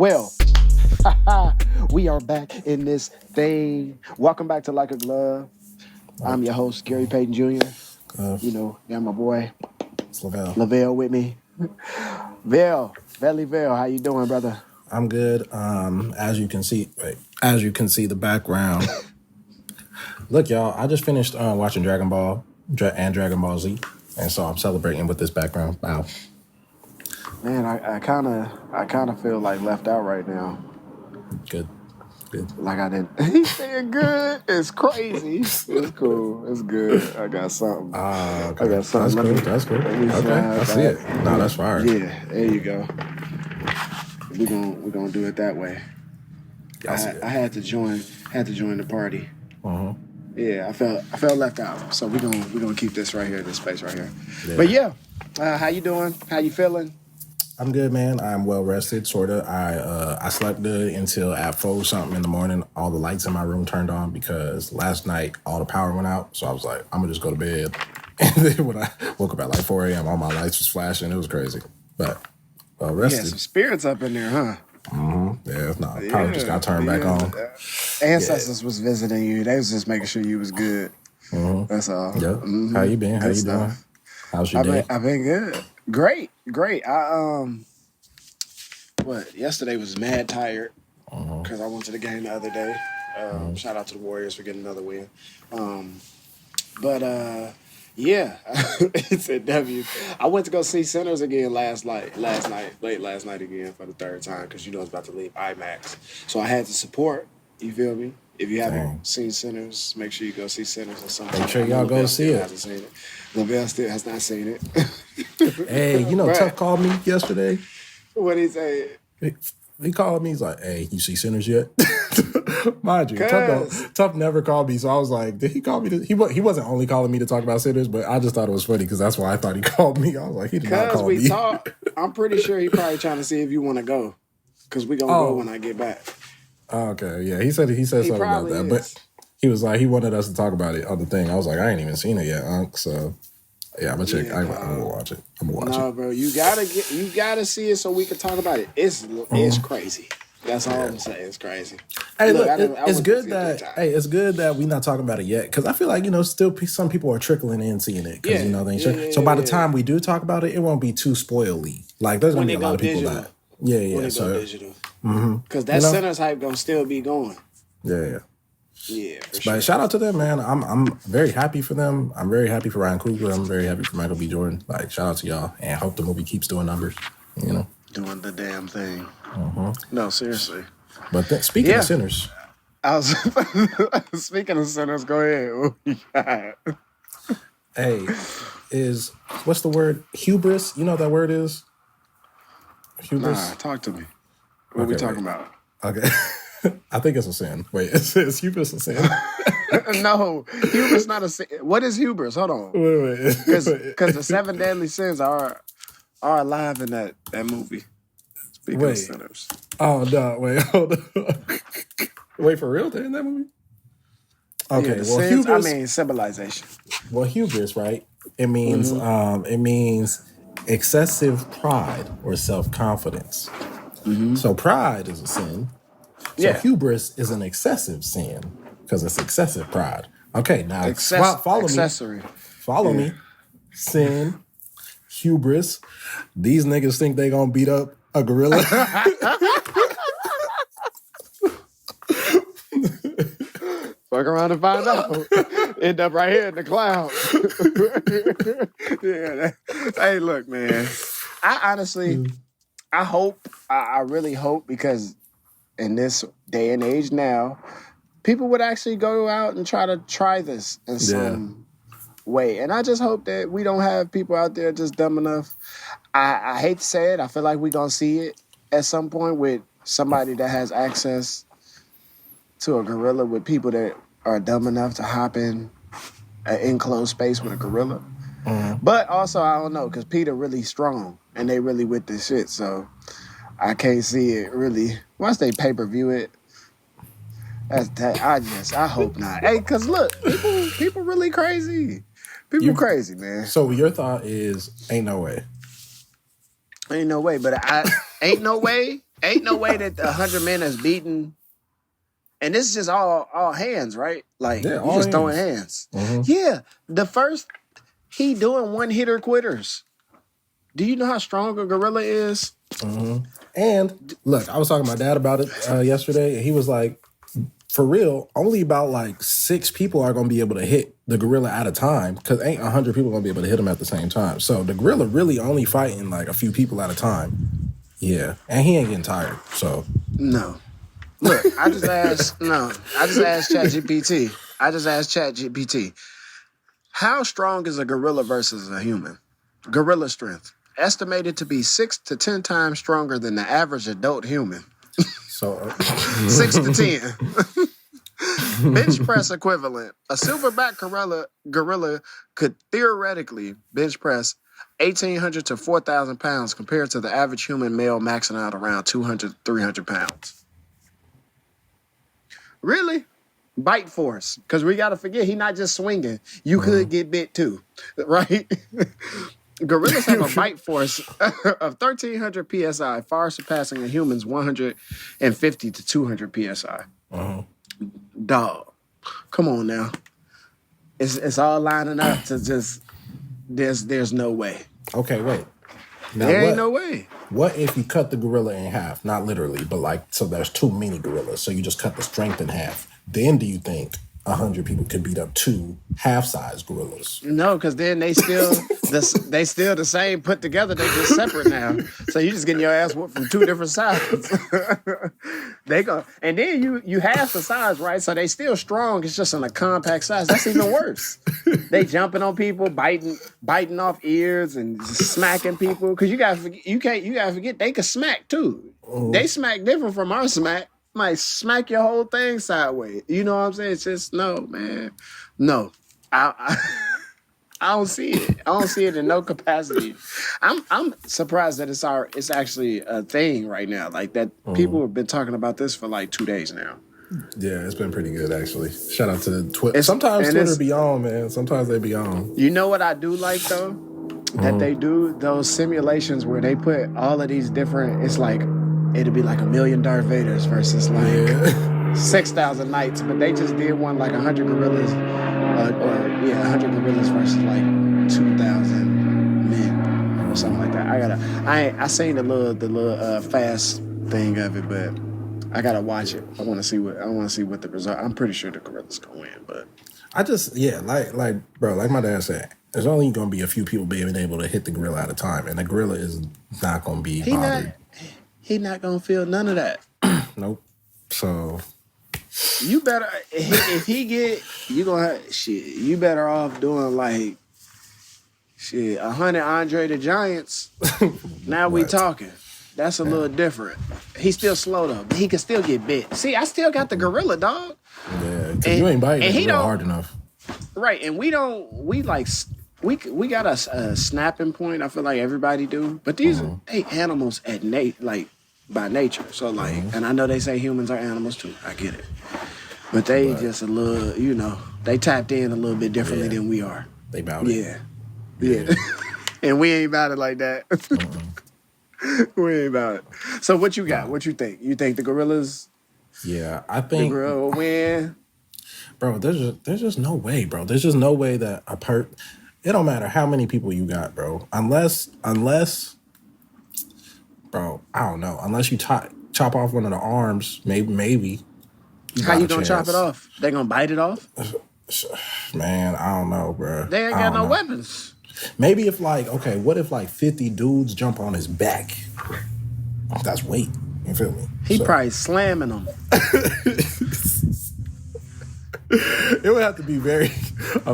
Well, we are back in this thing. Welcome back to Like a Glove. I'm your host, Gary Payton Jr. You know, got my boy It's Lavelle. Lavelle with me. Vale, how you doing, brother? I'm good. As you can see, the background. Look, y'all, I just finished watching Dragon Ball and Dragon Ball Z, and so I'm celebrating with this background. Wow. Man, I kind of feel like left out right now. Good. Like I didn't. He's saying good. It's crazy. It's cool. It's good. I got something. Okay. I got something. That's cool. Let me Okay, I see it. No, that's fire. Yeah, there you go. We're gonna do it that way. I had to join the party. Uh-huh. Yeah, I felt left out. So we're gonna keep this right here, this space right here. Yeah. But yeah, how you doing? How you feeling? I'm good, man. I'm well rested, sorta. I slept good until at 4 something in the morning. All the lights in my room turned on because last night all the power went out. So I was like, I'm gonna just go to bed. And then when I woke up at like 4 a.m., all my lights was flashing. It was crazy, but well rested. Yeah, some spirits up in there, huh? Mm-hmm. Yeah, no, power just got turned back on. Ancestors was visiting you. They was just making sure you was good. Mm-hmm. That's all. Yep. Mm-hmm. How you been? How you doing? How's your day? I've been good. Great. Yesterday was mad tired because I went to the game the other day. Shout out to the Warriors for getting another win. Yeah, it's a W. I went to go see Sinners again late last night again for the third time because you know it's about to leave IMAX. So I had to support. You feel me? If you haven't seen Sinners, make sure you go see Sinners or something. Make sure y'all go see it. Hasn't seen it. Lavelle still has not seen it. Hey, you know, Right. Tuff called me yesterday. What did he say? He called me. He's like, "Hey, you see Sinners yet?" Mind you, Cause- Tuff never called me, so I was like, "Did he call me?" He wasn't only calling me to talk about Sinners, but I just thought it was funny because that's why I thought he called me. I was like, "He did not Because call we me." talked, I'm pretty sure he probably trying to see if you want to go. Because we going to go when I get back. Okay, yeah, he said something about that, but he was like, he wanted us to talk about it on the thing. I was like, I ain't even seen it yet, Unc. So yeah, I'm gonna check. I'm gonna watch it. No, bro, you gotta see it so we can talk about it. It's crazy. That's all I'm saying. It's crazy. Hey, Look, look, I it's went good to see it 3 that times. it's good that we're not talking about it yet because I feel like still some people are trickling in seeing it because they ain't sure. So by the time we do talk about it won't be too spoily. Like there's gonna be a lot of people digital. that yeah. When it So go digital. Because that Sinners hype gonna still be going. yeah. Yeah, for But sure. shout out to them, man. I'm very happy for them. I'm very happy for Ryan Coogler. I'm very happy for Michael B. Jordan. Like shout out to y'all and hope the movie keeps doing numbers. Doing the damn thing. No, seriously. But speaking of Sinners, I was speaking of Sinners. Go ahead. hey, what's the word? Hubris. You know what that word is? Hubris. Nah, talk to me. What are we talking about? Okay. I think it's a sin. Wait, is hubris a sin? No, hubris not a sin. What is hubris? Hold on. Wait. Because the 7 deadly sins are alive in that movie. Speaking of sinners. Oh, no. Wait, hold on. Wait, for real? They're in that movie? Okay, Yeah, well, sins, hubris... civilization. Well, hubris, right? It means excessive pride or self-confidence. So pride is a sin. So hubris is an excessive sin because it's excessive pride. Okay, now follow me. Follow me. Sin, hubris. These niggas think they gonna beat up a gorilla. Fuck around and find out. End up right here in the cloud. Hey, look, man. I honestly, I really hope because in this day and age now, people would actually go out and try this in some way. And I just hope that we don't have people out there just dumb enough. I hate to say it. I feel like we're going to see it at some point with somebody that has access to a gorilla with people that are dumb enough to hop in an enclosed space with a gorilla. But also, I don't know, because Peter really strong and they really with this shit. So I can't see it really. Once they pay-per-view it, I hope not. Hey, because look, people really crazy. People crazy, man. So your thought is, ain't no way. Ain't no way, but ain't no way Ain't no way that 100 men is beating. And this is just all hands, right? Like, Yeah, you just throwing hands. Mm-hmm. Yeah. The first, he doing one-hitter quitters. Do you know how strong a gorilla is? Mm-hmm. And, look, I was talking to my dad about it yesterday, and he was like, for real, only about like 6 people are going to be able to hit the gorilla at a time because ain't 100 people going to be able to hit him at the same time. So the gorilla really only fighting like a few people at a time. Yeah. And he ain't getting tired, so. No. Look, I just asked ChatGPT. How strong is a gorilla versus a human? Gorilla strength. Estimated to be 6 to 10 times stronger than the average adult human. So 6 to 10. Bench press equivalent. A silverback gorilla could theoretically bench press 1,800 to 4,000 pounds compared to the average human male maxing out around 200, 300 pounds. Really? Bite force. Because we got to forget, he's not just swinging. You could get bit too, right? Gorillas have a bite force of 1,300 psi, far surpassing a human's 150 to 200 psi. Dog, come on now. It's all lining up to just. There's no way. Okay, wait. Now, there ain't no way. What if you cut the gorilla in half? Not literally, but like, so there's too many gorillas, so you just cut the strength in half. Then do you think 100 people could beat up 2 half-size gorillas? No, because then they still the same put together. They just separate now. So you just getting your ass whooped from 2 different sides. They go, and then you half the size, right? So they still strong. It's just in a compact size. That's even worse. They jumping on people, biting off ears and smacking people. Because you gotta forget they can smack too. They smack different from our smack. Might smack your whole thing sideways. You know what I'm saying? It's just no, man. No. I don't see it. I don't see it in no capacity. I'm surprised that it's actually a thing right now. Like that people have been talking about this for like 2 days now. Yeah, it's been pretty good actually. Shout out to Twitter. Sometimes Twitter be on, man. Sometimes they be on. You know what I do like though? That they do those simulations where they put all of these different, it's like it'd be like 1,000,000 Darth Vaders versus like 6,000 knights, but they just did one like 100 gorillas, 100 gorillas versus like 2,000 men or something like that. I seen the little fast thing of it, but I gotta watch it. I want to see what the result. I'm pretty sure the gorillas gonna win, but I just bro, like my dad said, there's only gonna be a few people being able to hit the gorilla at a time, and the gorilla is not gonna be bothered. He not gonna feel none of that. Nope. So you better if he get you gonna have, shit. You better off doing like 100 Andre the Giants. Now we talking. That's a little different. He's still slow though. But he can still get bit. See, I still got the gorilla, dog. Yeah, because you ain't biting it hard enough. Right, and we got a snapping point. I feel like everybody do, but these are animals at by nature. So and I know they say humans are animals too. I get it, but they just a little, they tapped in a little bit differently than we are. They about it. Yeah. And we ain't about it like that. We ain't about it. So what you got? What you think? You think the gorillas? Yeah, I think the gorilla will win. Bro, there's just no way, bro. There's just no way that it don't matter how many people you got, bro. Unless, bro, I don't know. Unless you chop off one of the arms, maybe. How you gonna chop it off? They gonna bite it off? Man, I don't know, bro. They ain't got no weapons. Maybe if what if 50 dudes jump on his back? That's weight. You feel me? He probably slamming them. It would have to be a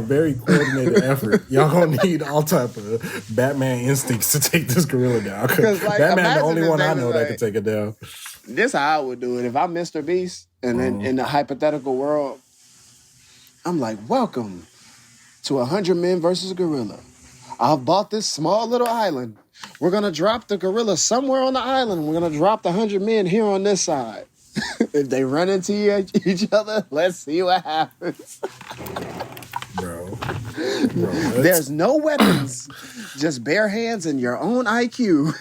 very coordinated effort. Y'all gonna need all type of Batman instincts to take this gorilla down. Because Batman's the only one I know that can take it down. This how I would do it. If I'm Mr. Beast and then in the hypothetical world, I'm like, welcome to 100 men versus a gorilla. I've bought this small little island. We're gonna drop the gorilla somewhere on the island. We're gonna drop the 100 men here on this side. If they run into each other, let's see what happens. Bro. Bro, There's no weapons, just bare hands and your own IQ.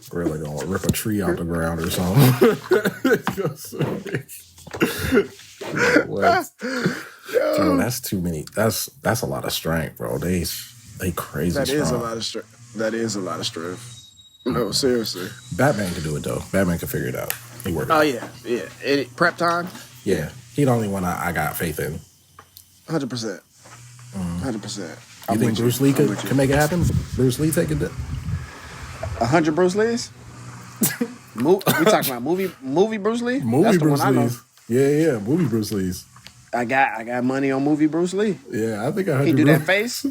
Gorilla gonna rip a tree out the ground or something. What? Bro, that's too many. That's a lot of strength, bro. They crazy. That strong. is a lot of strength. That is a lot of strength. No, seriously. Batman can do it though. Batman can figure it out. He worked. Oh yeah. Prep time. Yeah, he the only one I got faith in. 100%. 100%. You think Bruce Lee can make it happen? Bruce Lee take it? 100 Bruce Lees? We talking about movie Bruce Lee? Movie Bruce Lee's. Yeah, movie Bruce Lee's. I got money on movie Bruce Lee. Yeah, I think 100. He do that face?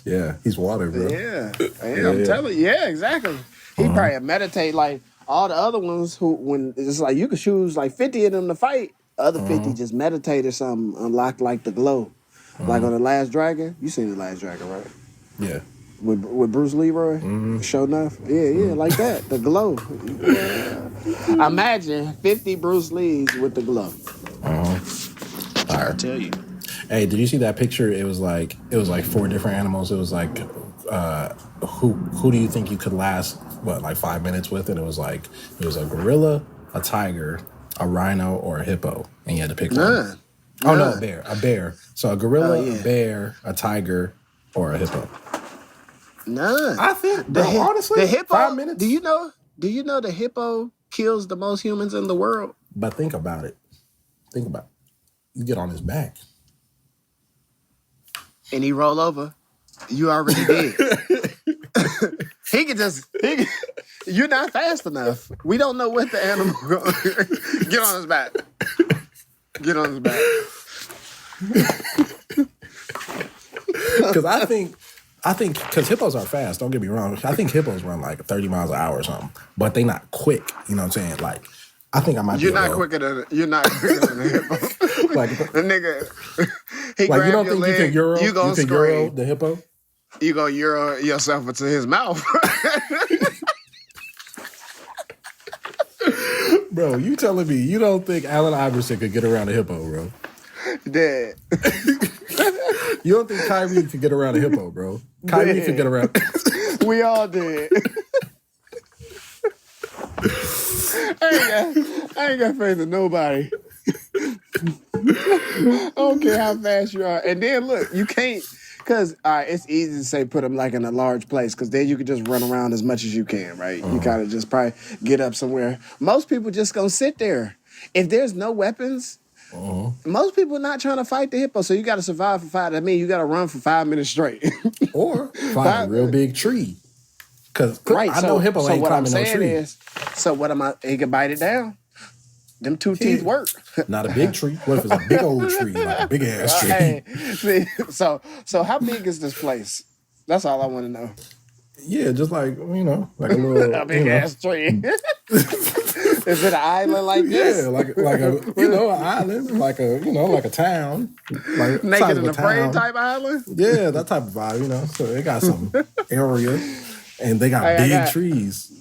Yeah, he's water, bro. Yeah, I'm telling you. Yeah, exactly. He probably meditate like all the other ones who, when it's like you could choose like 50 of them to fight, other 50 just meditate or something, unlock like the glow. Like on The Last Dragon. You seen The Last Dragon, right? Yeah. With Bruce Leroy, Show enough. Yeah, like that. The glow. Yeah. Imagine 50 Bruce Lees with the glow. I tell you. Hey, did you see that picture? It was like 4 different animals. It was like, who do you think you could last, like 5 minutes with? And it was a gorilla, a tiger, a rhino, or a hippo. And you had to pick one. Oh, no, a bear. So a gorilla, a bear, a tiger, or a hippo. None. I think, honestly, the hippo, 5 minutes. Do you know the hippo kills the most humans in the world? But think about it. You get on his back. And he roll over. You already did. You're not fast enough. We don't know what the animal get on his back. Get on his back. Because I think because hippos are fast, don't get me wrong. I think hippos run like 30 miles an hour or something. But they not quick. You know what I'm saying? Like, I think I might You're not quicker than a hippo. Like the nigga, he like grab you don't your think leg, you can Euro the hippo? You gonna Euro yourself into his mouth. Bro, you telling me you don't think Allen Iverson could get around a hippo, bro? Dead. You don't think Kyrie could get around a hippo, bro? Kyrie could get around. We all did. I ain't got faith in nobody. I don't care how fast you are. And then look, you can't, because it's easy to say put them like in a large place, because then you can just run around as much as you can, right? You kind of just probably get up somewhere. Most people just gonna sit there. If there's no weapons, most people not trying to fight the hippo, so you got to survive for 5. I mean, you got to run for 5 minutes straight. Or find a real big tree. Because I know hippo ain't climbing no tree. So what am I? He can bite it down. Them 2 teeth work. Not a big tree. What if it's a big old tree, like a big ass tree? Hey, see, so how big is this place? That's all I want to know. Yeah, just like, like a little a big ass tree. Is it an island like this? Yeah, like a an island, like a town, like Naked and Afraid type island. Yeah, that type of vibe, So they got some area, and they got big trees.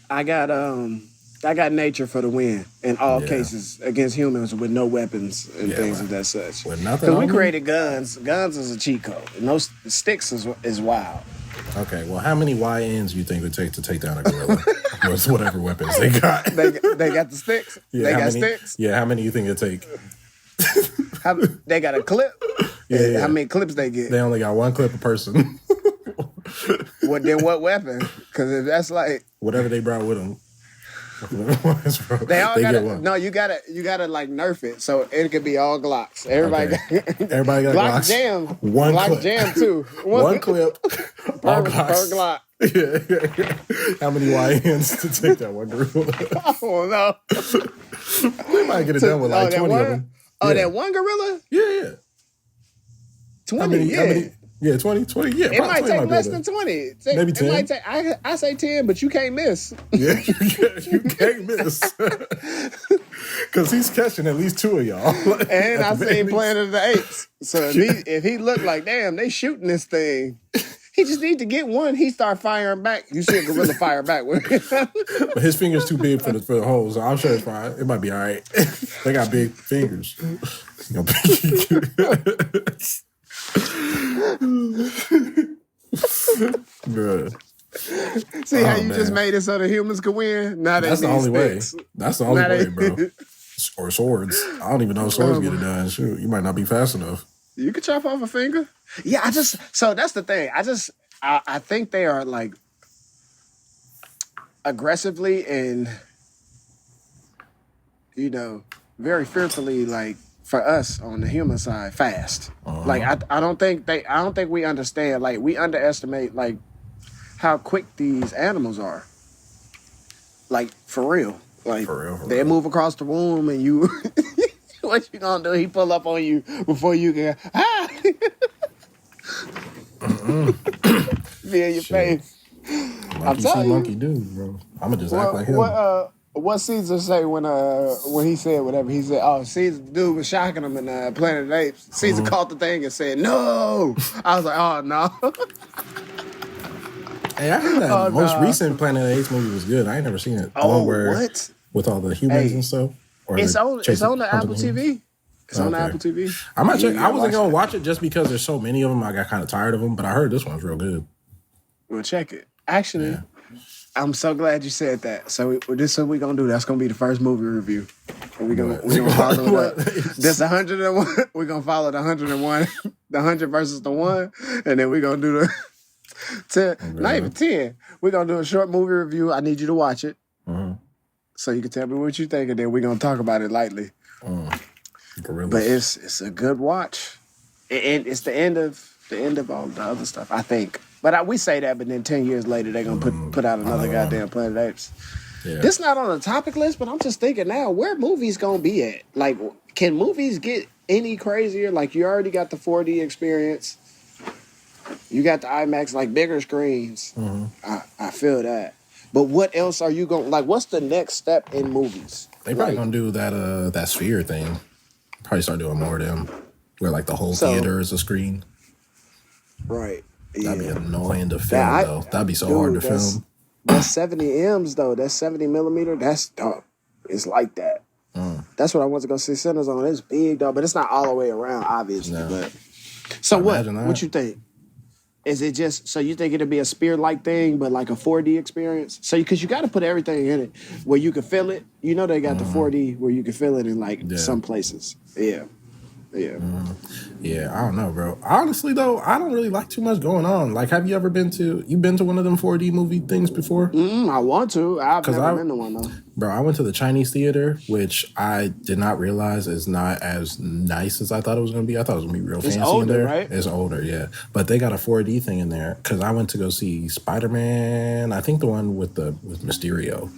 I got nature for the win in all cases against humans with no weapons and things of that such. With nothing. Because we created guns. Guns is a cheat code. And those sticks is wild. Okay, well, how many YNs do you think it would take to take down a gorilla? With whatever weapons they got. They got the sticks? Yeah, they got sticks? Yeah, how many do you think it'd take? They got a clip? Yeah. How many clips they get? They only got 1 clip a person. What weapon? Because if that's like... Whatever they brought with them. They all gotta, no, you gotta like nerf it so it could be all Glocks. Everybody got Glock jam. One Glock clip. jam too. One clip. All per Glocks. Glock. How many YNs to take that one gorilla? Oh no. We might get it done with like 20 of them. Oh, that one gorilla? Yeah. 20, Yeah, 20, yeah. It might take less than 20. Maybe 10. It might take, I say 10, but you can't miss. Yeah, you can't miss. Because he's catching at least 2 of y'all. And I seen Planet of the Apes. So if he looked like, damn, they shooting this thing, he just need to get one. He start firing back. You see a gorilla fire back with him. But his finger's too big for the hole, so I'm sure it's fine. It might be all right. They got big fingers. Bruh. See how you just made it so the humans could win? Now that's the only sticks. Way. That's the only way, bro. Or swords. I don't even know if swords get it done. Shoot, you might not be fast enough. You could chop off a finger. Yeah, so that's the thing. I think they are like aggressively and very fearfully, like for us on the human side, fast. Like I don't think we understand. Like we underestimate like how quick these animals are. Like for real. Like for real. They move across the room and you what you gonna do? He pull up on you before you can be in your face. I'm telling you, monkey dude, bro. I'ma just act like him. What Caesar say when he said whatever he said? Oh, Caesar, the dude was shocking him in Planet of the Apes. Caesar caught the thing and said no. I was like, oh no. Hey, I heard that most recent Planet of the Apes movie was good. I ain't never seen it. What? With all the humans and stuff. Or it's on the Apple TV. It's on the Apple TV. I might check. I wasn't gonna watch it just because there's so many of them. I got kind of tired of them, but I heard this one's real good. We'll check it. Actually, I'm so glad you said that. So this is what we're gonna do. That's gonna be the first movie review. We're gonna follow it up. This 101. We're gonna follow the 101, the 100 versus the 1, and then we're gonna do the 10. Not even 10. We're gonna do a short movie review. I need you to watch it, so you can tell me what you think, and then we're gonna talk about it lightly. But it's a good watch, and it's the end of all the other stuff, I think. But we say that, but then 10 years later, they're going to put out another goddamn Planet of the Apes. Yeah. This not on the topic list, but I'm just thinking now, where movies going to be at? Like, can movies get any crazier? Like, you already got the 4D experience. You got the IMAX, like, bigger screens. I feel that. But what else are you going to... Like, what's the next step in movies? They probably going to do that sphere thing. Probably start doing more of them. Where, like, the whole theater is a screen. Right. That'd be annoying to film, though. That'd be so hard to film. That's 70 M's, though. That's 70 millimeter. That's dope. It's like that. That's what I want to go see Sinners on. It's big, though, but it's not all the way around, obviously. No. But so what you think? Is it just, so you think it'll be a spear-like thing, but like a 4D experience? So, because you got to put everything in it where you can feel it. You know they got the 4D where you can feel it in like some places. Yeah. Yeah, I don't know, bro. Honestly, though, I don't really like too much going on. Like, have you ever been to one of them 4D movie things before? I want to. I've never been to one, though. Bro, I went to the Chinese theater, which I did not realize is not as nice as I thought it was going to be. I thought it was going to be real fancy in there. Right? It's older, yeah. But they got a 4D thing in there because I went to go see Spider-Man. I think the one with Mysterio.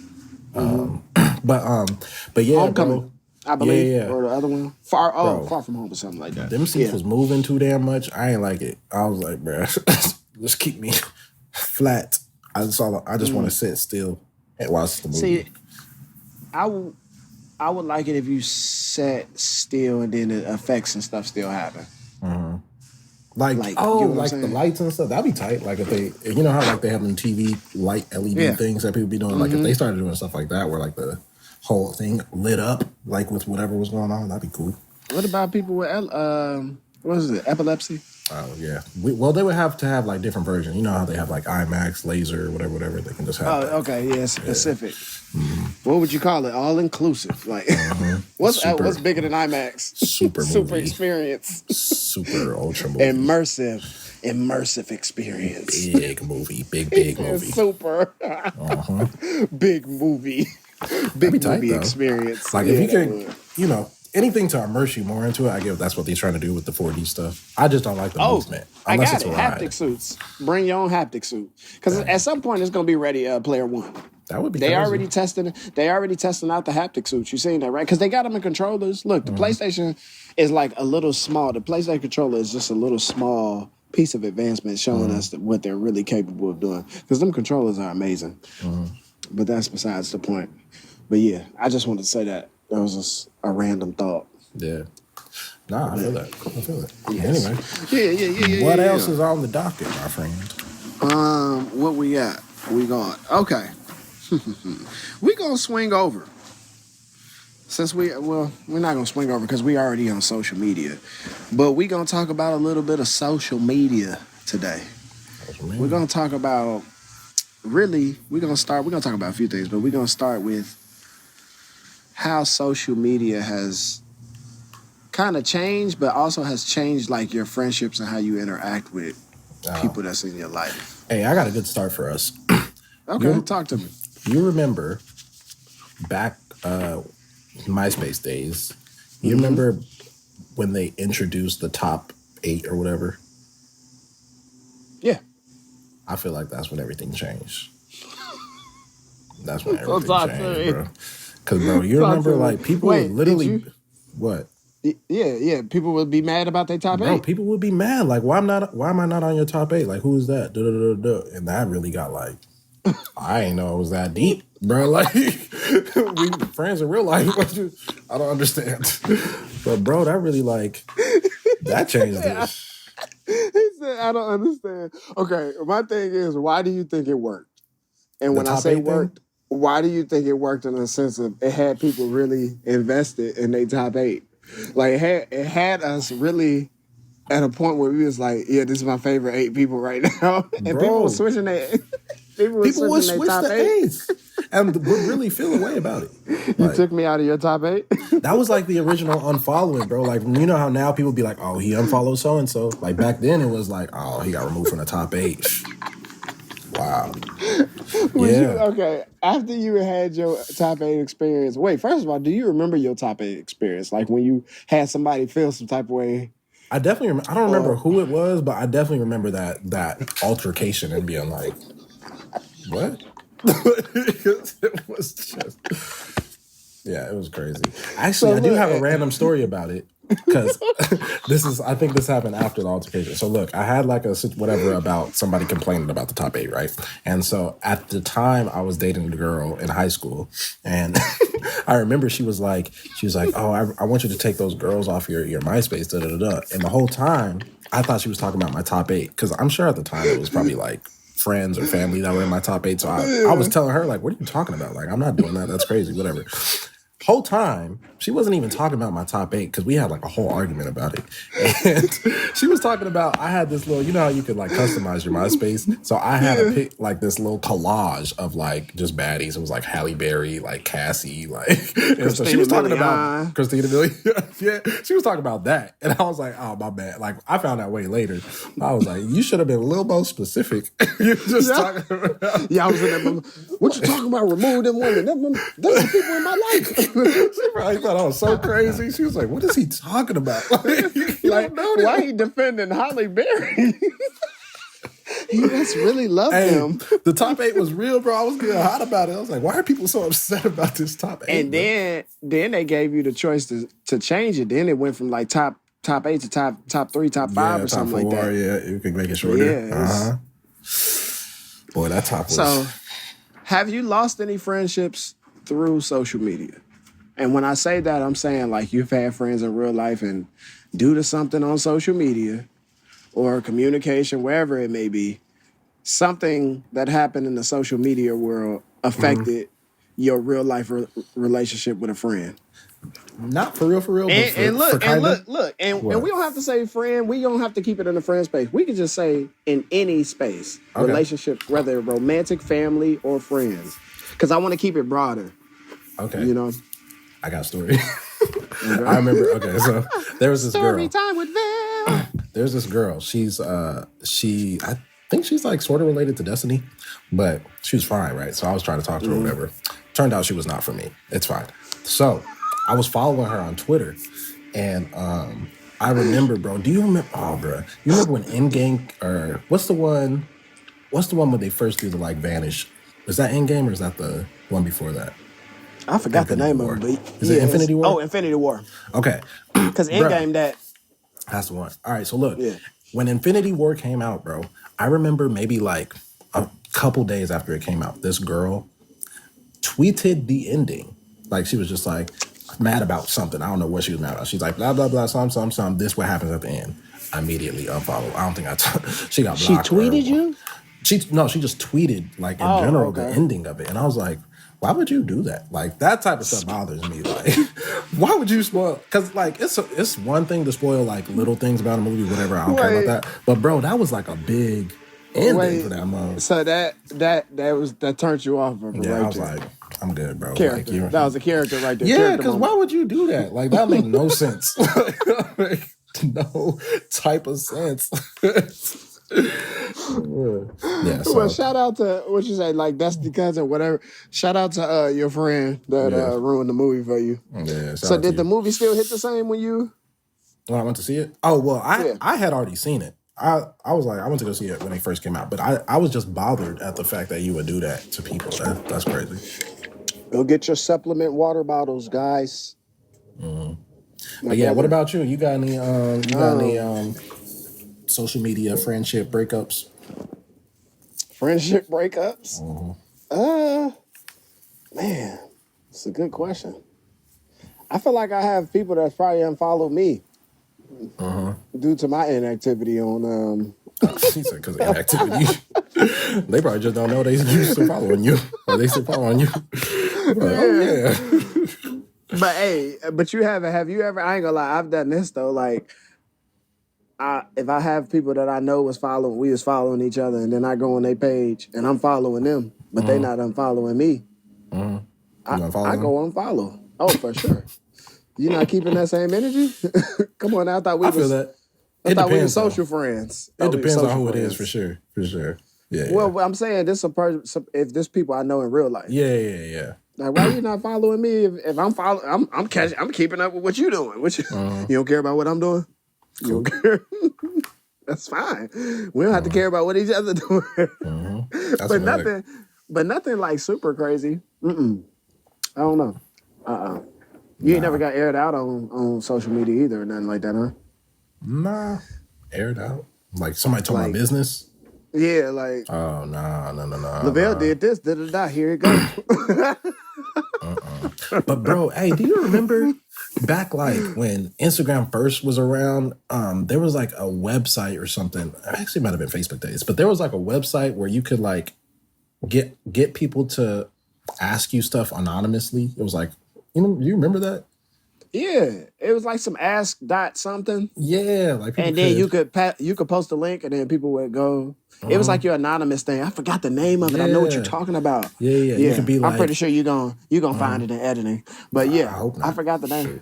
But yeah, Homecoming. Bro. I believe, or the other one, Far From Home or something like that. Them seats was moving too damn much. I ain't like it. I was like, bro, just keep me flat. I just want to sit still and watch the movie. See, I would like it if you sat still and then the effects and stuff still happen. Like the lights and stuff. That'd be tight. Like if they, you know how like they have them TV light LED things that people be doing. Like if they started doing stuff like that, where like the whole thing lit up, like with whatever was going on, that'd be cool. What about people with what is it, epilepsy? Oh yeah. Well, they would have to have like different versions. You know how they have like IMAX, laser, whatever. They can just have. Oh, okay, yeah, specific. What would you call it? All inclusive. Like, what's bigger than IMAX? Super experience. Super ultra movie. Immersive experience. Big movie. Big movie. Super. Big movie. Big movie experience. Like if you could, anything to immerse you more into it, I give that's what they're trying to do with the 4D stuff. I just don't like the movement. Unless it's a ride. Haptic suits. Bring your own haptic suit. Because at some point it's going to be Ready Player One. That would be They already testing out the haptic suits. You seen that, right? Because they got them in controllers. Look, the PlayStation is like a little small. The PlayStation controller is just a little small piece of advancement showing us what they're really capable of doing. Because them controllers are amazing. But that's besides the point. But yeah, I just wanted to say that. That was just a random thought. Yeah. Nah, I feel that. Yes. Anyway. What else is on the docket, my friend? What we got? We got, okay. We gonna swing over since we're not gonna swing over because we already on social media, but we gonna talk about a little bit of social media today. We're gonna talk about we're gonna talk about a few things, but we're gonna start with how social media has kind of changed, but also has changed like your friendships and how you interact with people that's in your life. Hey, I got a good start for us. Okay, talk to me. You remember back MySpace days, you remember when they introduced the top 8 or whatever? Yeah. I feel like that's when everything changed. That's when everything changed, bro. Because, bro, you remember, like, people would literally... What? Yeah. People would be mad about their top 8. Bro, people would be mad. Like, why am I not on your top 8? Like, who is that? And that really got, like... I ain't know it was that deep, bro. Like, we friends in real life. I don't understand. But, bro, that really, like... That changed it. He said, I don't understand. Okay, my thing is, why do you think it worked? And when I say worked, why do you think it worked in the sense of it had people really invested in their top 8? Like, it had us really at a point where we was like, yeah, this is my favorite 8 people right now. And people were switching their... People would switch the 8s and would really feel a way about it. Like, you took me out of your top 8? That was like the original unfollowing, bro. Like, you know how now people be like, oh, he unfollowed so-and-so? Like, back then it was like, oh, he got removed from the top 8. Wow. Okay, after you had your top 8 experience, wait, first of all, do you remember your top 8 experience? Like when you had somebody feel some type of way? I definitely remember. I don't remember who it was, but I definitely remember that altercation and being like, what? It was just... Yeah, it was crazy. Actually, I do have a random story about it because I think this happened after the altercation. So look, I had like a whatever about somebody complaining about the top 8, right? And so at the time I was dating a girl in high school, and I remember she was like, oh, I want you to take those girls off your MySpace, And the whole time I thought she was talking about my top 8 because I'm sure at the time it was probably like friends or family that were in my top 8. So I was telling her, like, what are you talking about? Like, I'm not doing that. That's crazy. Whatever. Whole time, she wasn't even talking about my top 8 because we had like a whole argument about it. And she was talking about, I had this little, you know how you could like customize your MySpace? So I had to pick like this little collage of like just baddies. It was like Halle Berry, like Cassie, like... So she was talking about Christina Milian. Yeah, she was talking about that. And I was like, oh, my bad. Like, I found out way later. I was like, you should have been a little more specific. You're just talking about... Yeah, I was in that... What you talking about? Remove them women. Those are people in my life. She probably thought I was so crazy. She was like, what is he talking about? Like why he defending Halle Berry? He must really love him. The top 8 was real, bro. I was getting hot about it. I was like, why are people so upset about this top 8? And then they gave you the choice to change it. Then it went from like top 8 to top 3, top 5 or something 4, like that. Yeah, you can make it shorter. Yeah, Boy, that top was... So, have you lost any friendships through social media? And when I say that, I'm saying like you've had friends in real life and due to something on social media or communication, wherever it may be, something that happened in the social media world affected your real life relationship with a friend. Not for real, but and look, and we don't have to say friend. We don't have to keep it in the friend space. We can just say in any space, relationship, whether romantic, family, or friends. Because I want to keep it broader. Okay. You know? I got a story. I remember, so there was this girl. Story time with Val. There's this girl. She's, I think she's like sort of related to Destiny, but she was fine, right? So I was trying to talk to her or whatever. Turned out she was not for me. It's fine. So I was following her on Twitter, and I remember, bro, do you remember, you remember when Endgame, or what's the one when they first do the like vanish? Was that Endgame or is that the one before that? I forgot the name of it. Is it Infinity War? Oh, Infinity War. Okay. Because Endgame that's the one. All right, so look, when Infinity War came out, bro, I remember maybe like a couple days after it came out, this girl tweeted the ending. Like she was just like mad about something. I don't know what she was mad about. She's like, blah, blah, blah, some. This what happens at the end. I immediately unfollowed. I don't think she got blocked. She tweeted you? She just tweeted like in general the ending of it. And I was like, Why would you do that? Like, that type of stuff bothers me. Like, why would you spoil? Because, like, it's one thing to spoil, like, little things about a movie, whatever. I don't care about that. But, bro, that was, like, a big ending for that movie. So that turned you off of it, yeah, I was like, I'm good, bro. Character. Like, that was a character right there. Yeah, because why would you do that? Like, that make no sense. No type of sense. Yeah, so. Well, shout out to what you say, like Dusty Cousin, whatever. Shout out to your friend that ruined the movie for you. Yeah. So did the movie still hit the same when I went to see it? Oh well, I had already seen it. I was like, I went to go see it when it first came out, but I was just bothered at the fact that you would do that to people. That's crazy. Go get your supplement water bottles, guys. But yeah, what about you? You got any social media friendship breakups? Friendship breakups? Man, it's a good question. I feel like I have people that probably unfollowed me due to my inactivity on. She said because of inactivity. They probably just don't know they used to following you, or they still following you. Like, oh yeah. But hey, have you ever? I ain't gonna lie, I've done this though. Like, if I have people that I know we was following each other, and then I go on their page and I'm following them, but they not unfollowing me. I go unfollow. Oh, for sure. You not keeping that same energy? Come on, I thought we were social friends. It depends on who it is, for sure. Yeah. Well, I'm saying this if this people I know in real life. Yeah. Like, why are you not following me? If I'm following, I'm keeping up with what you doing. You don't care about what I'm doing? You don't care? That's fine. We don't have to care about what each other doing. But nothing like super crazy. I don't know. You ain't never got aired out on social media either or nothing like that, huh? Nah. Aired out? Like somebody told my business? Yeah, like. Oh, no. Lavelle did this, da-da-da, here it goes. But bro, hey, do you remember back like when Instagram first was around, there was like a website or something. Actually, it might have been Facebook days, but there was like a website where you could like get people to ask you stuff anonymously. It was like, you remember that? Yeah, it was like some ask dot something. Yeah, like and then you could post a link, and then people would go. It was like your anonymous thing. I forgot the name of it. I know what you're talking about. Yeah. You could be like, I'm pretty sure you're gonna find it in editing. But yeah, I forgot the name.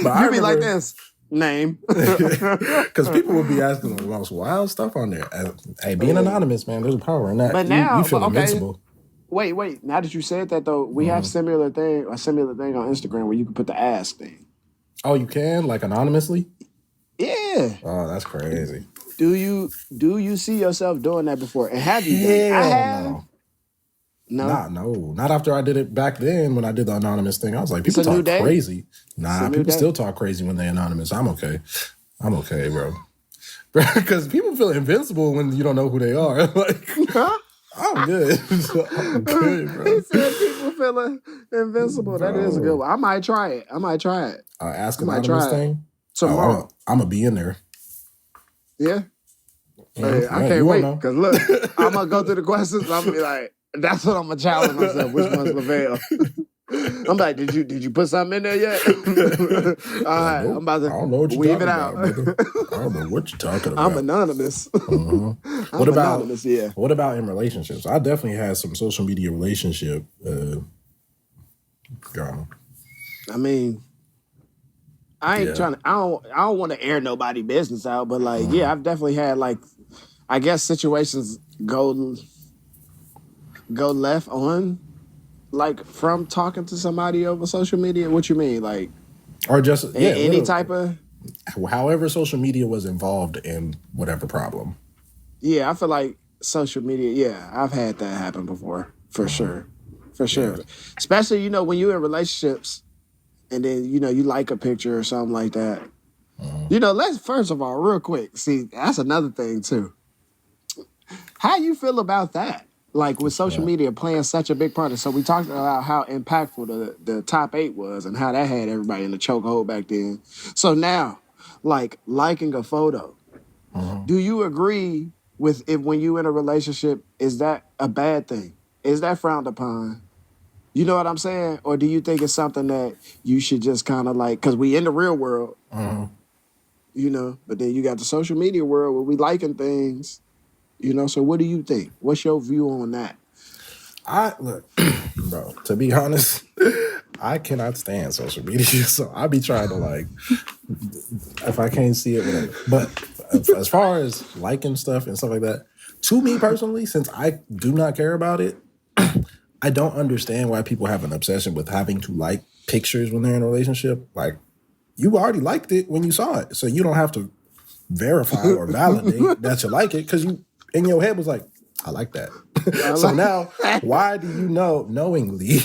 But you be like this name because people would be asking the most wild stuff on there. Hey, being anonymous, man, there's a power in that. But now you feel invincible. Wait. Now that you said that, though, we have a similar thing on Instagram where you can put the ask thing. Oh, you can? Like anonymously? Yeah. Oh, that's crazy. Do you see yourself doing that before? And have you? I have. No. Not after I did it back then when I did the anonymous thing. I was like, people talk crazy. Nah, people still talk crazy when they're anonymous. I'm okay, bro. Because people feel invincible when you don't know who they are. Like, I'm good. I'm good, bro. He said people feeling invincible. Bro. That is a good one. I might try it. Ask anonymous thing? Tomorrow. I'm going to be in there. Yeah. Hey, I can't wait. Because look, I'm going to go through the questions. I'm going to be like, that's what I'm going to challenge myself. Which one's Lavelle? I'm like, did you put something in there yet? All right, I'm about to weave it out. I don't know what you're talking about. I'm anonymous. What about in relationships? I definitely had some social media relationship drama. I mean, I ain't trying to. I don't want to air nobody business out, but like, yeah, I've definitely had like, I guess situations go left on. Like from talking to somebody over social media? What you mean? Like, or just any type of, however social media was involved in whatever problem. Yeah, I feel like social media. Yeah, I've had that happen before, for sure. Yeah. Especially when you're in relationships, and then you like a picture or something like that. Let's first of all, real quick. See, that's another thing too. How you feel about that? Like with social media playing such a big part. So we talked about how impactful the top 8 was and how that had everybody in the chokehold back then. So now, like liking a photo, do you agree with if when you in a relationship, is that a bad thing? is that frowned upon? You know what I'm saying? Or do you think it's something that you should just kind of like, because we in the real world, you know, but then you got the social media world where we liking things, you know, so what do you think? What's your view on that? Look, bro, to be honest, I cannot stand social media, so I be trying to like, if I can't see it, whatever. But as far as liking stuff and stuff like that, to me personally, since I do not care about it, I don't understand why people have an obsession with having to like pictures when they're in a relationship. Like, you already liked it when you saw it, so you don't have to verify or validate that you like it because you in your head was like, I like that. So now, why do you know knowingly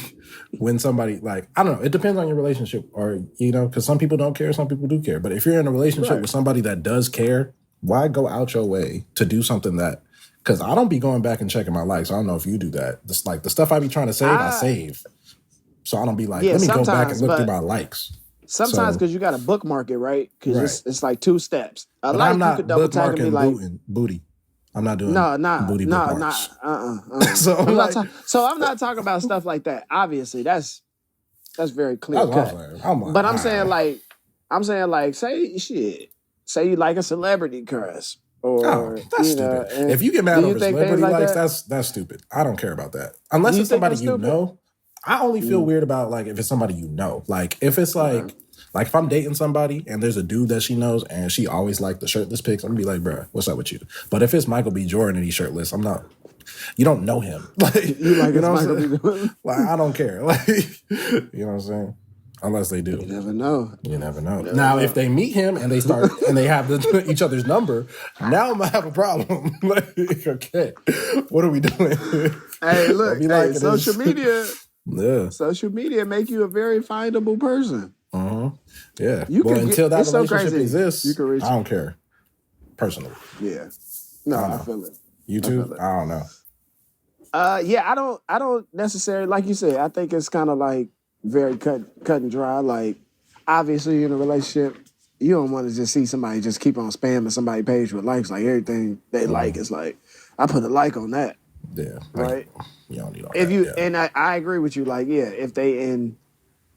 when somebody like, I don't know, it depends on your relationship or, you know, because some people don't care, some people do care. But if you're in a relationship with somebody that does care, why go out your way to do something that, because I don't be going back and checking my likes. I don't know if you do that. Just like the stuff I be trying to save, I save. So I don't be like, let me go back and look through my likes. Sometimes because you got to bookmark it, right? Because it's like 2 steps. But I'm not bookmarking like, booty. I'm not doing booty bookmarks. So I'm not talking about stuff like that. Obviously, that's very clear cut. But I'm saying like, say you like a celebrity crush. Or, that's stupid. If you get mad over celebrity likes, that's stupid. I don't care about that. Unless it's somebody you know. I only feel weird about like if it's somebody you know. Like if it's like if I'm dating somebody and there's a dude that she knows and she always like the shirtless pics, I'm gonna be like, bruh, what's up with you? But if it's Michael B. Jordan and he's shirtless, I'm not. You don't know him. Like you like, you know Michael B. Jordan? Like I don't care. Like you know what I'm saying? Unless they do. You never know. You never know. Now, if they meet him and they start and they have each other's number, now I'm gonna have a problem. Like, okay, what are we doing? Hey, look, social media. Yeah. Social media make you a very findable person. Yeah. Until that relationship exists, I don't care. Personally. Yeah. No, I feel it. You too? I don't know. Yeah, I don't necessarily, like you said, I think it's kind of like very cut and dry. Like, obviously, in a relationship, you don't want to just see somebody just keep on spamming somebody's page with likes. Like, everything they like is like, I put a like on that. Yeah. Right? You don't need all if that. You and I agree with you. Like, yeah, if they in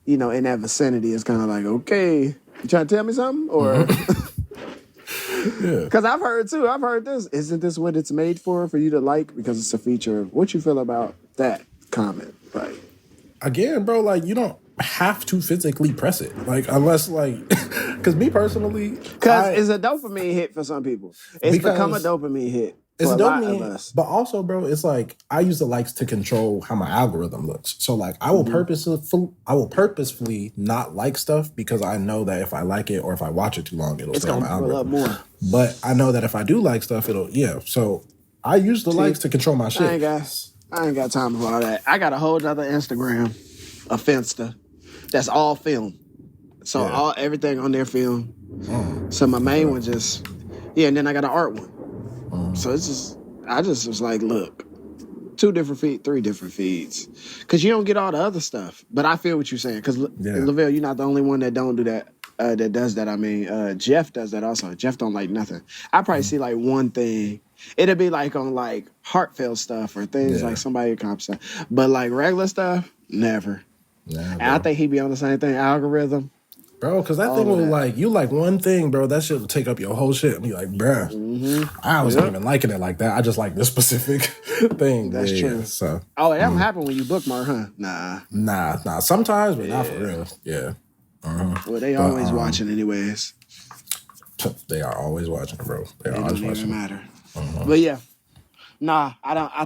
that vicinity, it's kind of like, okay, you trying to tell me something? Or... Yeah. Because I've heard this. Isn't this what it's made for you to like? Because it's a feature. What you feel about that comment? Like, again, bro, like you don't have to physically press it. Like, unless like, because me personally, because it's a dopamine hit for some people. It's become a dopamine hit. It's a dopamine, but also, bro, it's like I use the likes to control how my algorithm looks. So, like, I will purposefully not like stuff because I know that if I like it or if I watch it too long, it'll stay on my algorithm. More. But I know that if I do like stuff, So I use the likes to control my shit. I ain't got time for all that. I got a whole other Instagram, a Finsta, that's all film. So everything on there film. So my main one and then I got an art one. So I just was like, look, 2 different feeds, 3 different feeds. Because you don't get all the other stuff. But I feel what you're saying. Because, Lavelle, you're not the only one that don't do that, that does that. I mean, Jeff does that also. Jeff don't like nothing. I probably see like one thing. It'll be like on like heartfelt stuff or things like somebody accomplished stuff. But like regular stuff, never. And I think he be on the same thing, algorithm. Bro, because that thing will like, you like one thing, bro, that shit will take up your whole shit. And be like, bruh, I wasn't even liking it like that. I just like this specific thing. That's true. So, it don't happen when you bookmark, huh? Nah. Sometimes, but not for real. Yeah. Well, they always watching anyways. They are always watching, bro. They are always watching. It doesn't matter. But yeah. Nah, I don't. I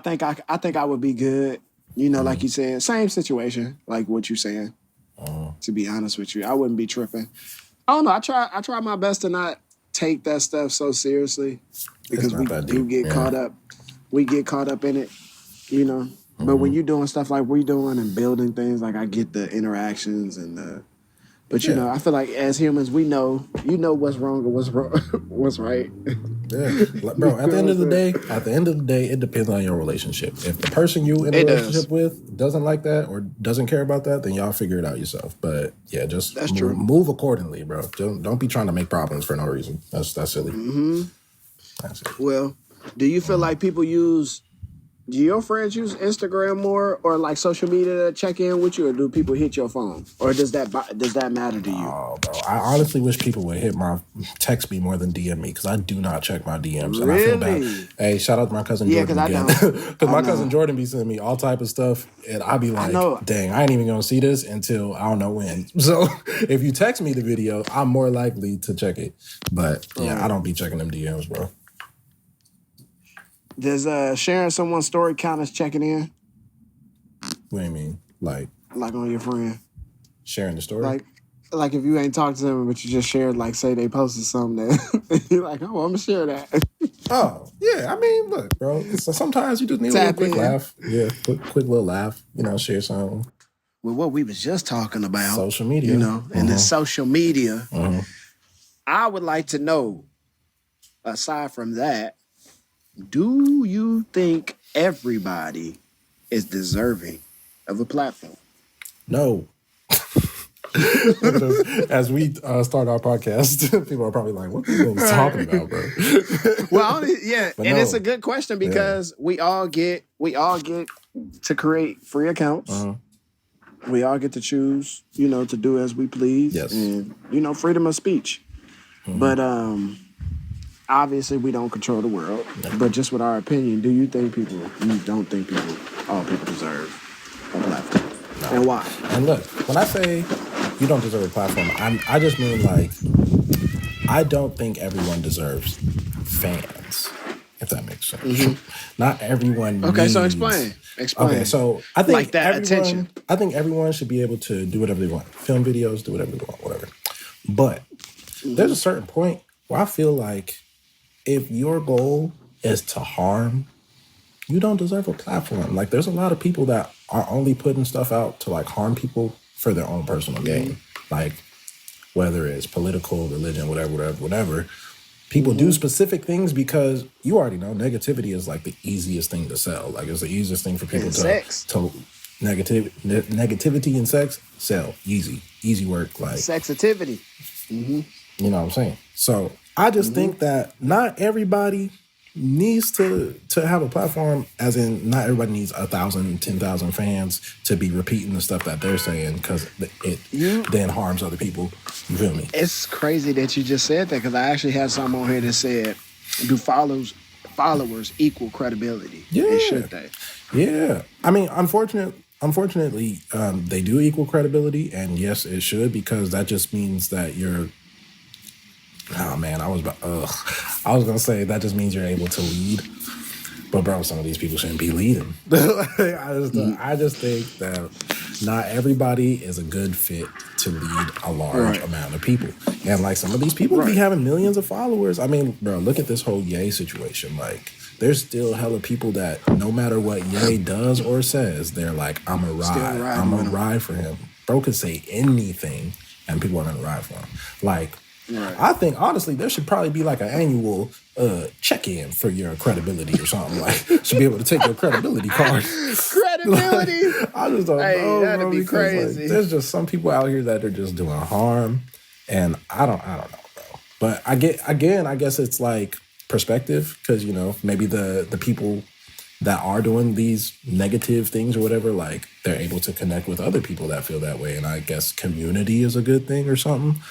think I would be good. You know, like you said, same situation, like what you saying. To be honest with you, I wouldn't be tripping. I don't know. I try my best to not take that stuff so seriously because we do get caught up. We get caught up in it, you know. But when you're doing stuff like we're doing and building things, like I get the interactions and the. But you know, I feel like as humans, we know, what's wrong or what's right. Yeah, bro. At the end of the day, it depends on your relationship. If the person you in a relationship with doesn't like that or doesn't care about that, then y'all figure it out yourself. But yeah, just move accordingly, bro. Don't be trying to make problems for no reason. That's silly. Well, do you feel like people use Do your friends use Instagram more or like social media to check in with you, or do people hit your phone, or does that matter to you? Oh, bro, I honestly wish people would text me more than DM me because I do not check my DMs and I feel bad. Hey, shout out to my cousin Jordan again because my cousin Jordan be sending me all type of stuff and I be like, dang, I ain't even gonna see this until I don't know when. So if you text me the video, I'm more likely to check it. But yeah, I don't be checking them DMs, bro. Does sharing someone's story count as checking in? What do you mean? Like on your friend? Sharing the story? Like if you ain't talked to them, but you just shared, like, say they posted something that you're like, oh, I'm going to share that. Oh, yeah. I mean, look, bro. Sometimes you just need a little quick laugh. Yeah, quick little laugh. Share something. Well, what we was just talking about. Social media. And the social media. I would like to know, aside from that, do you think everybody is deserving of a platform? No. As we start our podcast, people are probably like, what are you talking about, bro? Well, it's a good question because we all get to create free accounts. We all get to choose, to do as we please. Yes. And, freedom of speech. But obviously we don't control the world. But just with our opinion, do you don't think all people deserve a platform? No. And why? And look, when I say you don't deserve a platform, I just mean, like, I don't think everyone deserves fans, if that makes sense. Not everyone Okay, so explain. Okay, so I think like that attention. I think everyone should be able to do whatever they want. Film videos, do whatever they want, whatever. But there's a certain point where I feel like if your goal is to harm, you don't deserve a platform. Like, there's a lot of people that are only putting stuff out to, like, harm people for their own personal gain. Like, whether it's political, religion, whatever. People do specific things because you already know negativity is, like, the easiest thing to sell. Like, it's the easiest thing for people to negativity and sex, sell. Easy work. Like, sexativity. You know what I'm saying? So I just think that not everybody needs to have a platform, as in not everybody needs 1,000, 10,000 fans to be repeating the stuff that they're saying because it then harms other people. You feel me? It's crazy that you just said that because I actually had something on here that said, do followers equal credibility? Yeah. And should they? Yeah. I mean, unfortunately, they do equal credibility, and yes, it should, because that just means that you're oh man, I was gonna say that just means you're able to lead, but bro, some of these people shouldn't be leading. I just think that not everybody is a good fit to lead a large amount of people, and like some of these people be having millions of followers. I mean, bro, look at this whole Ye situation. Like, there's still hella people that no matter what Ye does or says, they're like, I'm a ride for him. Bro could say anything, and people are gonna ride for him. Like. Right. I think, honestly, there should probably be like an annual check-in for your credibility or something. Like, should be able to take your credibility card. Credibility? Like, I just don't know, that'd be crazy. Like, there's just some people out here that are just doing harm, and I don't know, bro. But I guess it's like perspective, because, maybe the people that are doing these negative things or whatever, like, they're able to connect with other people that feel that way, and I guess community is a good thing or something.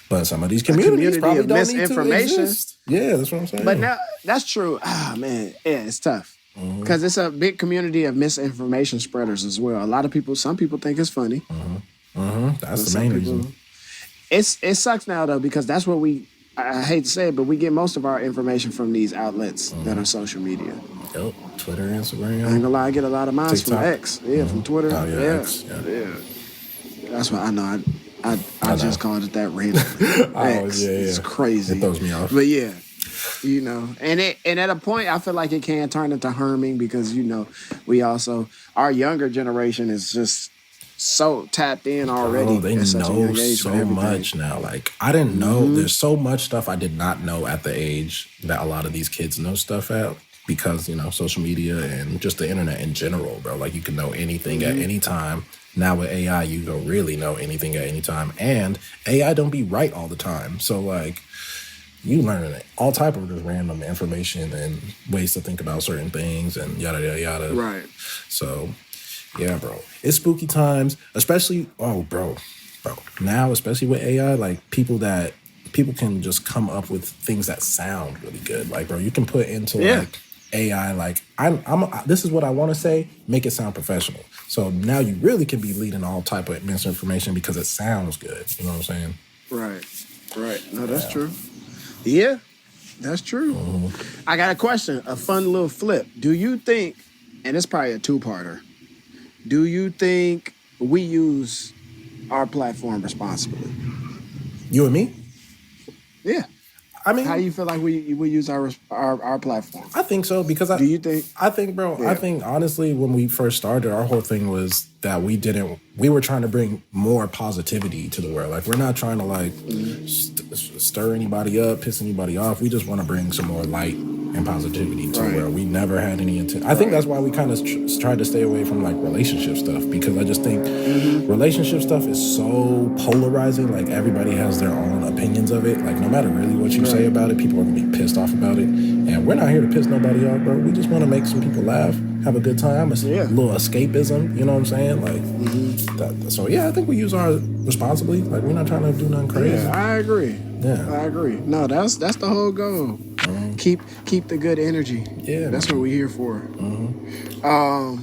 But some of these communities probably don't need to exist. Yeah, that's what I'm saying. But now, that's true. Ah, man, yeah, it's tough. Because it's a big community of misinformation spreaders as well. Some people think it's funny. That's the main reason. It sucks now, though, because that's what I hate to say it, but we get most of our information from these outlets that are social media. Yep, Twitter, Instagram. I ain't gonna lie, I get a lot of mine from X. Yeah, from Twitter. Oh, yeah, X. Yeah. That's what I know. I just called it that randomly. It's crazy. It throws me off. But yeah, and at a point, I feel like it can turn into harming because, we also, our younger generation is just so tapped in already. They know so much now. Like, I didn't know. There's so much stuff I did not know at the age that a lot of these kids know stuff at. Because, social media and just the internet in general, bro. Like, you can know anything at any time. Now with AI, you don't really know anything at any time. And AI don't be right all the time. So, like, you learn all type of just random information and ways to think about certain things and yada yada yada. Right. So, yeah, bro, it's spooky times, especially. Oh, bro, now especially with AI, like people can just come up with things that sound really good. Like, bro, you can put into like AI, like this is what I want to say, make it sound professional. So now you really can be leading all type of misinformation because it sounds good. You know what I'm saying? Right. No, that's true. Yeah, that's true. Mm-hmm. I got a question, a fun little flip. Do you think, and it's probably a two-parter, do you think we use our platform responsibly? You and me? Yeah. I mean, how you feel like we use our platform? I think so because do you think? I think, bro. Yeah. I think honestly, when we first started, our whole thing was that we were trying to bring more positivity to the world. Like we're not trying to like stir anybody up, piss anybody off. We just want to bring some more light and positivity to the world. We never had any intent. I think that's why we kind of tried to stay away from like relationship stuff because I just think relationship stuff is so polarizing. Like everybody has their own opinions of it. Like no matter really what you say about it, people are gonna be pissed off about it. And we're not here to piss nobody off, bro. We just want to make some people laugh, have a good time, a little escapism. You know what I'm saying? Like, so yeah, I think we use ours responsibly. Like we're not trying to do nothing crazy. Yeah, I agree. I agree. No, that's the whole goal. Mm-hmm. Keep the good energy. Yeah, that's what we're here for. Mm-hmm. All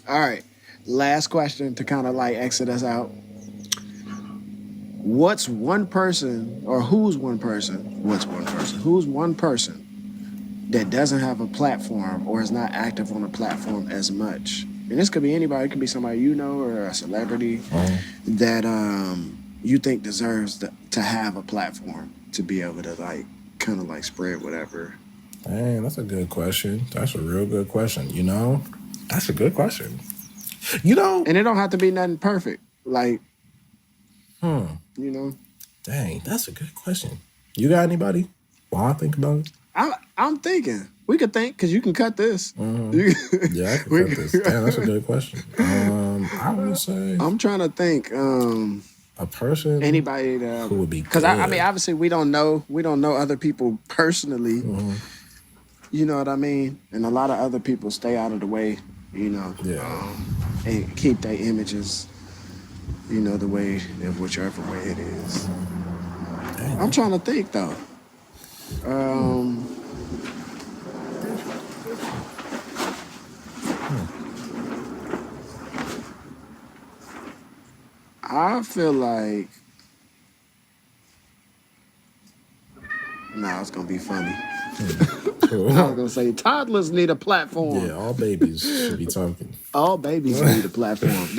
right. Last question to kind of like exit us out. What's one person that doesn't have a platform or is not active on a platform as much? And this could be anybody. It could be somebody you know or a celebrity that you think deserves to have a platform to be able to like kind of like spread whatever. Man, that's a good question. That's a real good question. You know, that's a good question. You know, and it don't have to be nothing perfect. Like, you know. Dang, that's a good question. You got anybody? While I think about it, I'm thinking. We could think because you can cut this. Mm-hmm. Yeah, I can cut this. Damn, that's a good question. I would say I'm trying to think. A person, anybody that who would be because I mean obviously we don't know other people personally. Mm-hmm. You know what I mean? And a lot of other people stay out of the way. You know, and keep their images. You know the way of whichever way it is. Dang. I'm trying to think though. I feel like it's gonna be funny. I was gonna say toddlers need a platform. Yeah, all babies should be talking. All babies need a platform.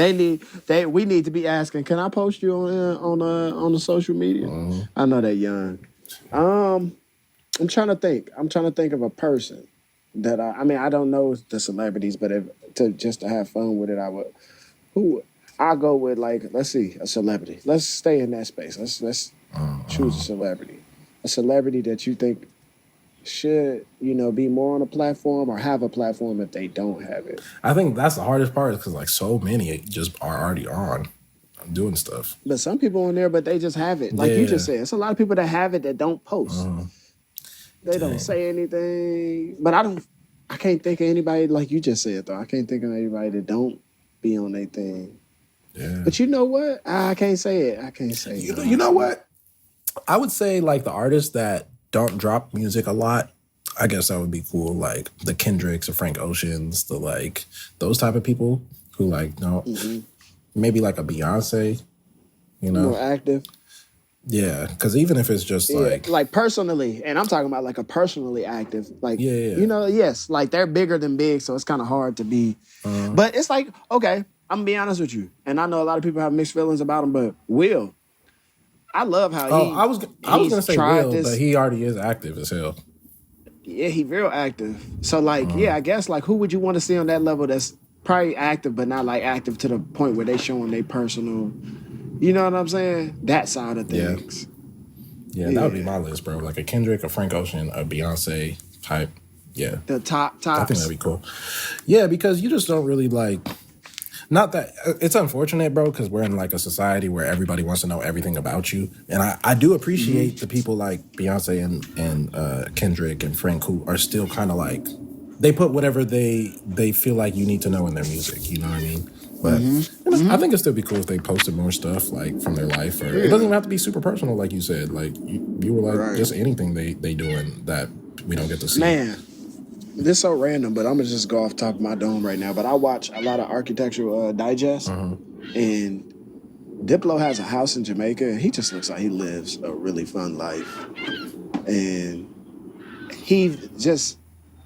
We need to be asking, can I post you on the social media? I know they're young. I'm trying to think. I'm trying to think of a person that I mean I don't know the celebrities, but just to have fun with it, I would. I'll go with like, let's see, a celebrity. Let's stay in that space. Let's choose a celebrity. A celebrity that you think should, be more on a platform or have a platform if they don't have it. I think that's the hardest part because like so many just are already on doing stuff. But some people on there, but they just have it. Like you just said, it's a lot of people that have it that don't post. They don't say anything. But I can't think of anybody like you just said though. I can't think of anybody that don't be on their thing. Yeah. But you know what? I can't say it. You know what? I would say like the artists that don't drop music a lot. I guess that would be cool. Like the Kendricks or Frank Oceans, those type of people who like don't maybe like a Beyonce, more active. Yeah, because even if it's just like personally, and I'm talking about like a personally active, like yes, like they're bigger than big, so it's kind of hard to be. But it's like okay. I'm gonna be honest with you, and I know a lot of people have mixed feelings about him, but Will, I love how I was gonna say Will, but he already is active as hell. Yeah, he real active. So like, I guess like who would you want to see on that level that's probably active, but not like active to the point where they showing their personal, you know what I'm saying? That side of things. Yeah, that would be my list, bro. Like a Kendrick, a Frank Ocean, a Beyonce type. Yeah, the top. I think that'd be cool. Yeah, because you just don't really like. Not that it's unfortunate, bro, because we're in like a society where everybody wants to know everything about you, and I do appreciate the people like Beyonce and Kendrick and Frank who are still kind of like they put whatever they feel like you need to know in their music. You know what I mean? But I think it'd still be cool if they posted more stuff like from their life, or it doesn't even have to be super personal, like you said. Like you were like just anything they doing that we don't get to see. Man, this is so random, but I'm gonna just go off top of my dome right now. But I watch a lot of Architectural Digest, and Diplo has a house in Jamaica, and he just looks like he lives a really fun life. And he just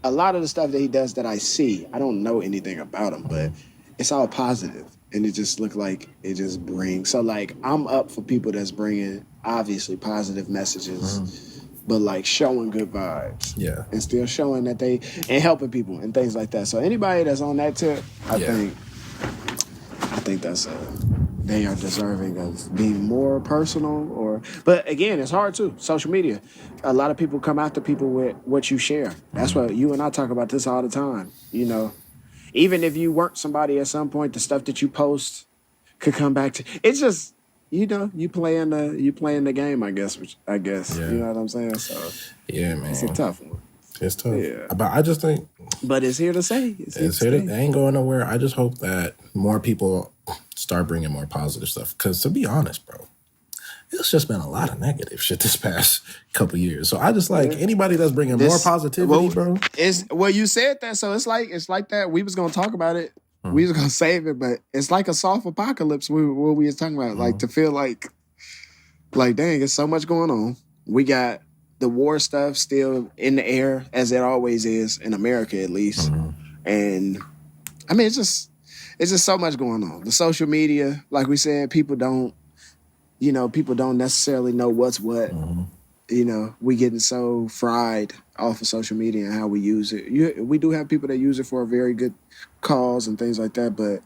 a lot of the stuff that he does that I see, I don't know anything about him, but it's all positive, and it just look like it just brings. So like I'm up for people that's bringing obviously positive messages, but like showing good vibes, and still showing that they and helping people and things like that. So anybody that's on that tip, I think that's they are deserving of being more personal. But again, it's hard too. Social media, a lot of people come after people with what you share. That's what you and I talk about this all the time. You know. Even if you weren't somebody at some point, the stuff that you post could come back to. It's just, you playing the game. I guess. You know what I'm saying. So yeah, man, it's a tough one. It's tough. Yeah. But I just think. But it's here to stay. It's here to. It ain't going nowhere. I just hope that more people start bringing more positive stuff. Because to be honest, bro, it's just been a lot of negative shit this past couple years. So I just like anybody that's bringing more positivity, bro. You said that, so it's like that. We was gonna talk about it. We was gonna save it, but it's like a soft apocalypse. What we was talking about, like to feel like dang, it's so much going on. We got the war stuff still in the air, as it always is in America, at least. And I mean, it's just so much going on. The social media, like we said, people don't necessarily know what's what. You know, we getting so fried off of social media and how we use it. We do have people that use it for a very good cause and things like that, but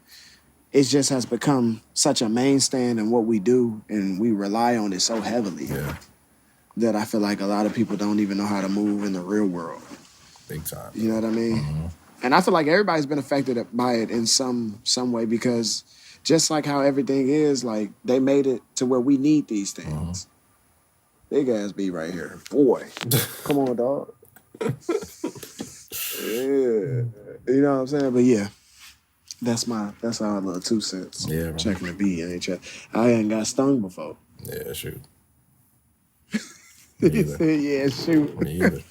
it just has become such a mainstay in what we do, and we rely on it so heavily that I feel like a lot of people don't even know how to move in the real world. Big time. You know what I mean? And I feel like everybody's been affected by it in some way, because just like how everything is, like they made it to where we need these things. Big ass B right here. Boy. Come on, dog. Yeah. You know what I'm saying? But yeah. That's our little 2 cents. Yeah, man. Checking the B. I ain't got stung before. Yeah, shoot. He said, yeah, shoot. Me either.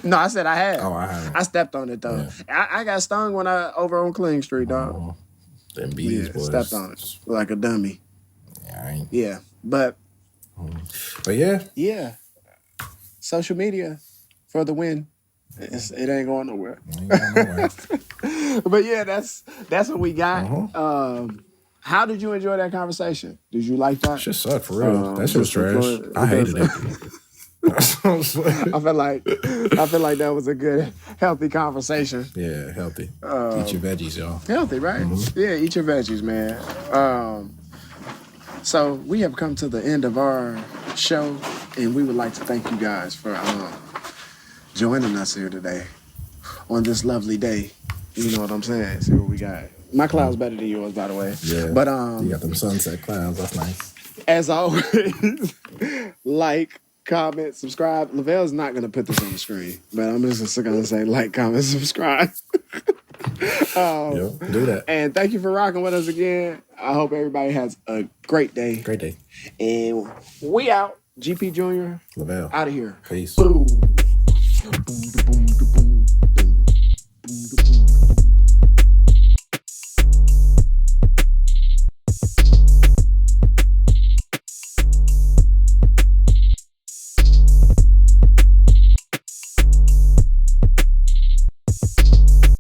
No, I said I had. Oh, I haven't. I stepped on it though. Yeah. I got stung when over on Kling Street, dog. Them bees, boys. Stepped on it like a dummy. Yeah, I ain't. Yeah, but yeah. Yeah. Social media for the win. It ain't going nowhere. But yeah, that's what we got. How did you enjoy that conversation? Did you like that? Shit sucked for real. That shit was trash. I hated it. I feel like that was a good, healthy conversation. Yeah, healthy. Eat your veggies, y'all. Healthy, right? Yeah, eat your veggies, man. So we have come to the end of our show, and we would like to thank you guys for joining us here today on this lovely day. You know what I'm saying? See what we got. My cloud's better than yours, by the way. Yeah. But you got them sunset clouds. That's nice. As always, like, comment, subscribe. Lavelle's not going to put this on the screen, but I'm just going to say like, comment, subscribe. Do that. And thank you for rocking with us again. I hope everybody has a great day. Great day. And we out. GP Jr. Lavelle. Out of here. Peace. Boom. Boom, boom, boom.